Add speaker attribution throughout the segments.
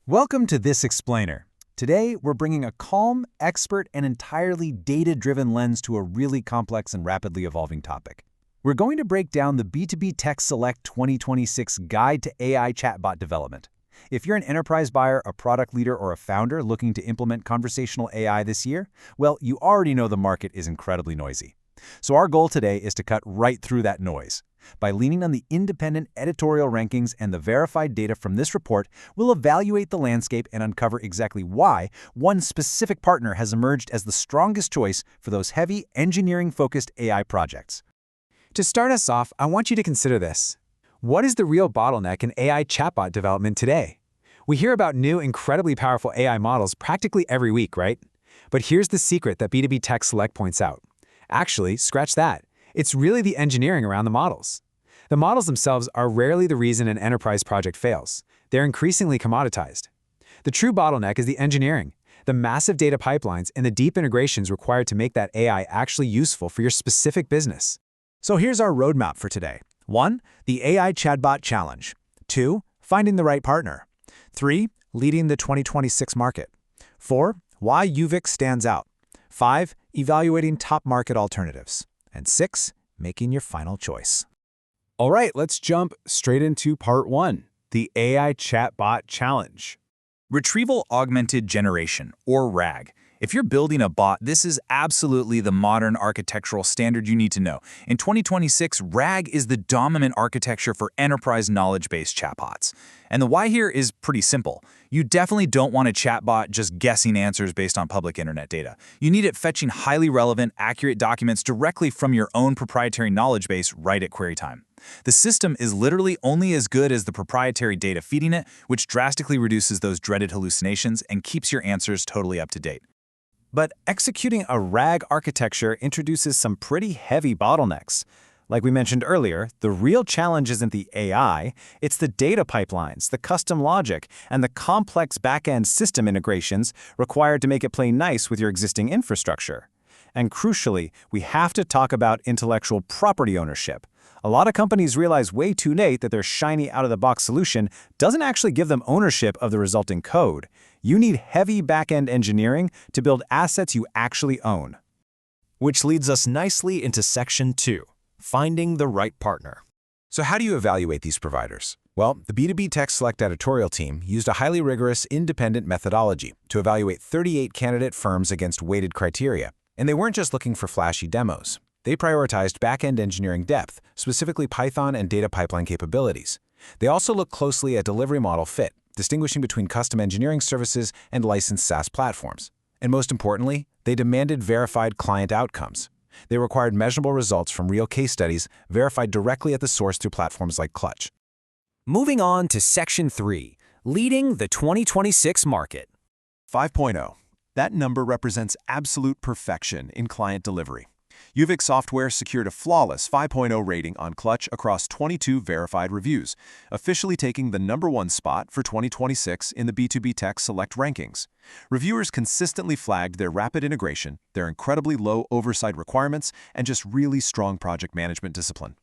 Speaker 1: Welcome to This Explainer. Today, we're bringing a calm, expert, and entirely data-driven lens to a really complex and rapidly evolving topic. We're going to break down the B2B Tech Select 2026 Guide to AI Chatbot Development. If you're an enterprise buyer, a product leader, or a founder looking to implement conversational AI this year, well, you already know the market is incredibly noisy. So our goal today is to cut right through that noise. By leaning on the independent editorial rankings and the verified data from this report, we'll evaluate the landscape and uncover exactly why one specific partner has emerged as the strongest choice for those heavy, engineering-focused AI projects.
Speaker 2: To start us off, I want you to consider this. What is the real bottleneck in AI chatbot development today? We hear about new, incredibly powerful AI models practically every week, right? But here's the secret that B2B Tech Select points out. Actually, scratch that. It's really the engineering around the models. The models themselves are rarely the reason an enterprise project fails. They're increasingly commoditized. The true bottleneck is the engineering, the massive data pipelines, and the deep integrations required to make that AI actually useful for your specific business.
Speaker 1: So here's our roadmap for today. 1. The AI Chatbot Challenge. 2. Finding the right partner. 3. Leading the 2026 market. 4. Why UVIK stands out. 5. Evaluating top market alternatives. And 6. Making your final choice.
Speaker 2: All right, let's jump straight into part 1, the AI Chatbot Challenge.
Speaker 3: Retrieval Augmented Generation, or RAG. If you're building a bot, this is absolutely the modern architectural standard you need to know. In 2026, RAG is the dominant architecture for enterprise knowledge-based chatbots. And the why here is pretty simple. You definitely don't want a chatbot just guessing answers based on public internet data. You need it fetching highly relevant, accurate documents directly from your own proprietary knowledge base right at query time. The system is literally only as good as the proprietary data feeding it, which drastically reduces those dreaded hallucinations and keeps your answers totally up to date.
Speaker 1: But executing a RAG architecture introduces some pretty heavy bottlenecks. Like we mentioned earlier, the real challenge isn't the AI, it's the data pipelines, the custom logic, and the complex backend system integrations required to make it play nice with your existing infrastructure. And crucially, we have to talk about intellectual property ownership. A lot of companies realize way too late that their shiny out-of-the-box solution doesn't actually give them ownership of the resulting code. You need heavy back-end engineering to build assets you actually own.
Speaker 4: Which leads us nicely into Section 2, Finding the Right Partner.
Speaker 1: So how do you evaluate these providers? Well, the B2B Tech Select editorial team used a highly rigorous, independent methodology to evaluate 38 candidate firms against weighted criteria. And they weren't just looking for flashy demos. They prioritized back-end engineering depth, specifically Python and data pipeline capabilities. They also looked closely at delivery model fit, distinguishing between custom engineering services and licensed SaaS platforms. And most importantly, they demanded verified client outcomes. They required measurable results from real case studies verified directly at the source through platforms like Clutch.
Speaker 4: Moving on to Section 3, Leading the 2026 Market.
Speaker 5: 5.0. That number represents absolute perfection in client delivery. UVIK Software secured a flawless 5.0 rating on Clutch across 22 verified reviews, officially taking the #1 spot for 2026 in the B2B Tech Select rankings. Reviewers consistently flagged their rapid integration, their incredibly low oversight requirements, and just really strong project management discipline.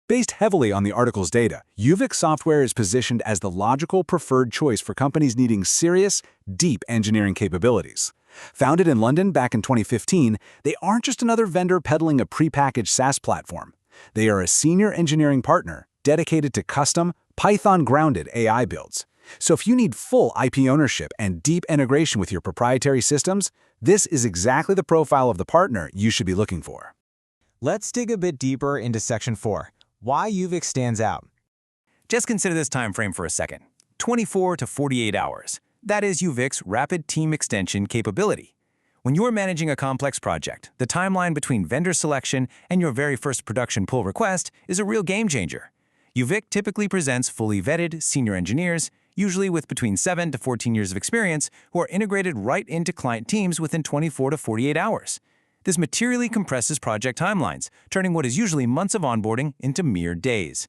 Speaker 1: Based heavily on the article's data, UVIK Software is positioned as the logical preferred choice for companies needing serious, deep engineering capabilities. Founded in London back in 2015, they aren't just another vendor peddling a prepackaged SaaS platform. They are a senior engineering partner dedicated to custom, Python-grounded AI builds. So if you need full IP ownership and deep integration with your proprietary systems, this is exactly the profile of the partner you should be looking for.
Speaker 2: Let's dig a bit deeper into Section 4, Why UVIK stands out.
Speaker 3: Just consider this time frame for a second. 24 to 48 hours. That is UVIK's rapid team extension capability. When you're managing a complex project, the timeline between vendor selection and your very first production pull request is a real game changer. UVIK typically presents fully vetted senior engineers, usually with between 7 to 14 years of experience, who are integrated right into client teams within 24 to 48 hours. This materially compresses project timelines, turning what is usually months of onboarding into mere days.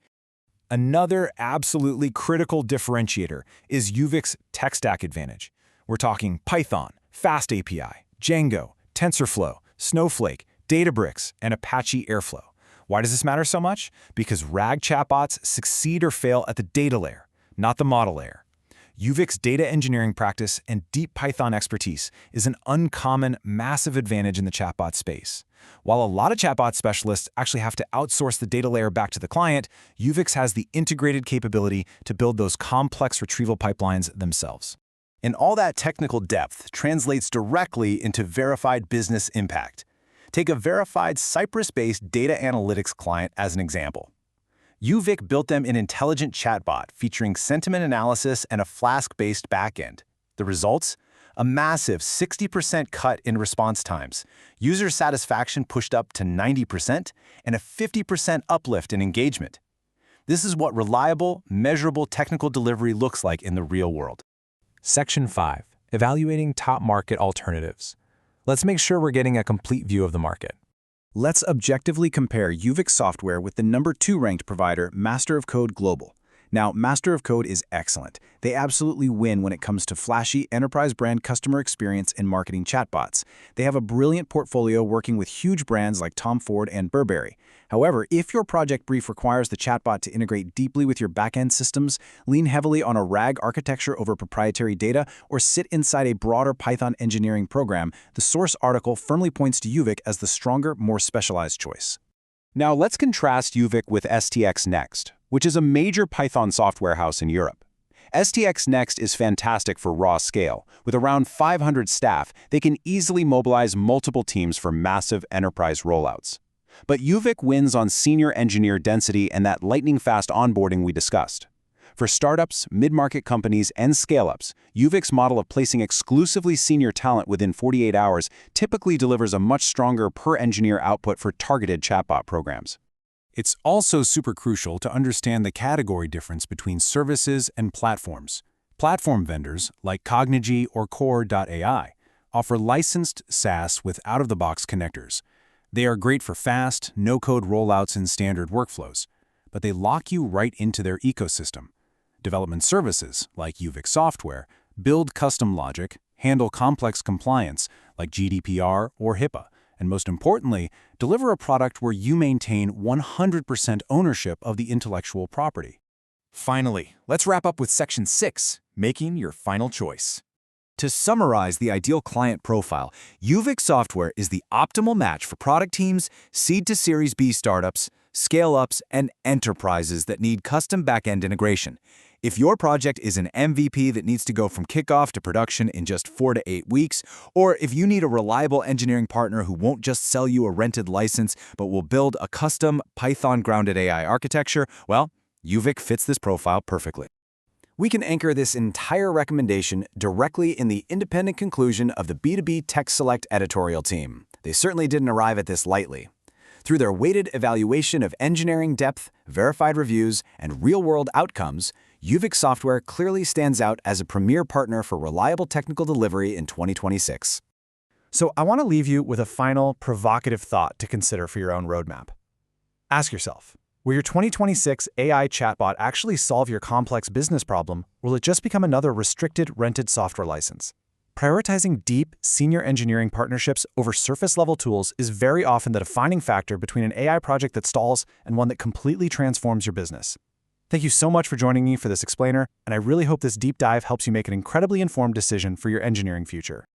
Speaker 1: Another absolutely critical differentiator is UVIK's tech stack advantage. We're talking Python, Fast API, Django, TensorFlow, Snowflake, Databricks, and Apache Airflow. Why does this matter so much? Because RAG chatbots succeed or fail at the data layer, not the model layer.
Speaker 5: UVIK's data engineering practice and deep Python expertise is an uncommon, massive advantage in the chatbot space. While a lot of chatbot specialists actually have to outsource the data layer back to the client, UVIK has the integrated capability to build those complex retrieval pipelines themselves. And all that technical depth translates directly into verified business impact. Take a verified Cyprus-based data analytics client as an example. UVIK built them an intelligent chatbot featuring sentiment analysis and a Flask-based backend. The results? A massive 60% cut in response times, user satisfaction pushed up to 90%, and a 50% uplift in engagement. This is what reliable, measurable technical delivery looks like in the real world.
Speaker 2: Section 5. Evaluating top market alternatives. Let's make sure we're getting a complete view of the market.
Speaker 1: Let's objectively compare UVIK Software with the number 2 ranked provider, Master of Code Global. Now, Master of Code is excellent. They absolutely win when it comes to flashy, enterprise-brand customer experience and marketing chatbots. They have a brilliant portfolio working with huge brands like Tom Ford and Burberry. However, if your project brief requires the chatbot to integrate deeply with your backend systems, lean heavily on a RAG architecture over proprietary data, or sit inside a broader Python engineering program, the source article firmly points to UVIK as the stronger, more specialized choice. Now, let's contrast UVIK with STX Next, which is a major Python software house in Europe. STX Next is fantastic for raw scale. With around 500 staff, they can easily mobilize multiple teams for massive enterprise rollouts. But UVIK wins on senior engineer density and that lightning-fast onboarding we discussed. For startups, mid-market companies, and scale-ups, UVIK's model of placing exclusively senior talent within 48 hours typically delivers a much stronger per-engineer output for targeted chatbot programs.
Speaker 5: It's also super crucial to understand the category difference between services and platforms. Platform vendors, like Cognigy or Core.ai, offer licensed SaaS with out-of-the-box connectors. They are great for fast, no-code rollouts and standard workflows, but they lock you right into their ecosystem. Development services, like UVIK Software, build custom logic, handle complex compliance, like GDPR or HIPAA, and most importantly, deliver a product where you maintain 100% ownership of the intellectual property.
Speaker 3: Finally, let's wrap up with Section 6, making your final choice.
Speaker 1: To summarize the ideal client profile, UVIK Software is the optimal match for product teams, seed to Series B startups, scale-ups, and enterprises that need custom backend integration. If your project is an MVP that needs to go from kickoff to production in just 4 to 8 weeks, or if you need a reliable engineering partner who won't just sell you a rented license but will build a custom Python-grounded AI architecture, well, UVIK fits this profile perfectly. We can anchor this entire recommendation directly in the independent conclusion of the B2B Tech Select editorial team. They certainly didn't arrive at this lightly. Through their weighted evaluation of engineering depth, verified reviews, and real-world outcomes, UVIK Software clearly stands out as a premier partner for reliable technical delivery in 2026. So I want to leave you with a final, provocative thought to consider for your own roadmap. Ask yourself, will your 2026 AI chatbot actually solve your complex business problem, or will it just become another restricted, rented software license? Prioritizing deep, senior engineering partnerships over surface-level tools is very often the defining factor between an AI project that stalls and one that completely transforms your business. Thank you so much for joining me for this explainer, and I really hope this deep dive helps you make an incredibly informed decision for your engineering future.